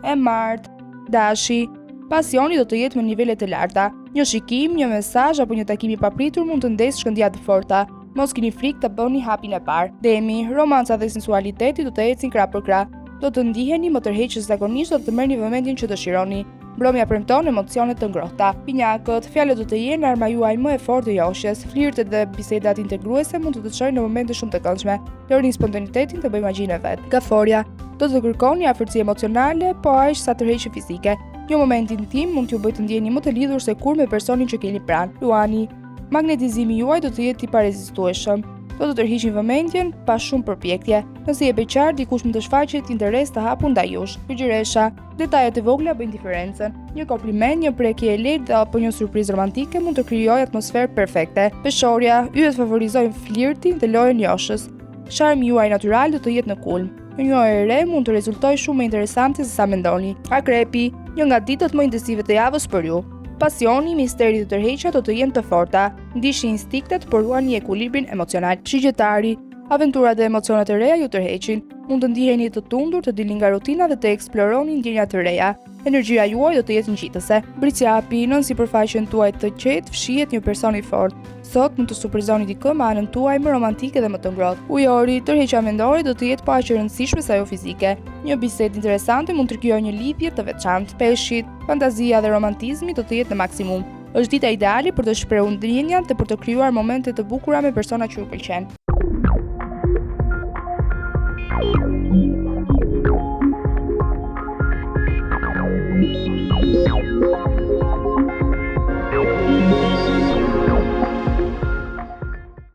e martë, dashi. Pasioni do të jetë me nivele të larta. Një shikim, një mesazh apo një takim i papritur mund të ndesë shkëndijë të forta. Mos keni frikë të bëni hapin e parë. Demi, romanca dhe sensualiteti do të ecin krah për krah. Do të ndiheni më tërheqës zakonisht dhe të merrni vëmendjen që dëshironi. Mbrëmja premton emocione të ngrohta. Pinjakët, fjalët do të jenë në arma juaj më e fortë të joshjes. Flirtet dhe bisedat integruese mund të të çojnë në momente shumë të këndshme. Lërni spontanitetin të bëj magjinë e vet. Gaforja, do të kërkoni afërsi emocionale, po aq sa tërheqje fizike. Një moment intim mund t'ju bëjë të ndjeni më të lidhur se kur me personin që keni pranë. Luani, magnetizimi juaj do të jetë i parezistueshëm. Do të tërhiqni vëmendjen pa shumë përpjekje. Nëse je beqar, dikush mund të shfaqet interes të hapur ndaj jush. Ygjëresha, detajet e vogla bëjnë diferencën. Një kompliment, një prekje e lehtë apo një surprizë romantike mund të krijojë atmosferë perfekte. Peshorja, yjet favorizojnë flirtin dhe lojën joshës. Sharmi juaj natyral do të jetë në kulm. Një orë e re mund të rezultojë shumë më interesante se sa mendoni. Akrepi, një nga ditët më intensive të javës për ju. Pasioni, misteri dhe tërheqja do të jenë të forta. Ndiqni instiktet, por ruani ekuilibrin emocional. Shigjetari, aventurat dhe emocionet e reja ju tërheqin. Mund të ndiheni të tundur, të dilni nga rutina dhe të eksploroni ndjenja të reja. Energjia juaj do të jetë ngjitëse. Briciapi, nën sipërfaqen tuaj të qetë fshihet një person i fortë. Sot mund të surprizoni dikë me anën tuaj më romantike dhe më të ngrohtë. Ujori, tërheqja mendore do të jetë po aq e rëndësishme sa ajo fizike. Një bisedë interesante mund të krijojë një lidhje të veçantë. Peshqit, fantazia dhe romantizmi do të jetë në maksimum. Është dita ideale për të shprehur ndjenjat dhe për të krijuar momente të bukura me persona që ju pëlqejnë.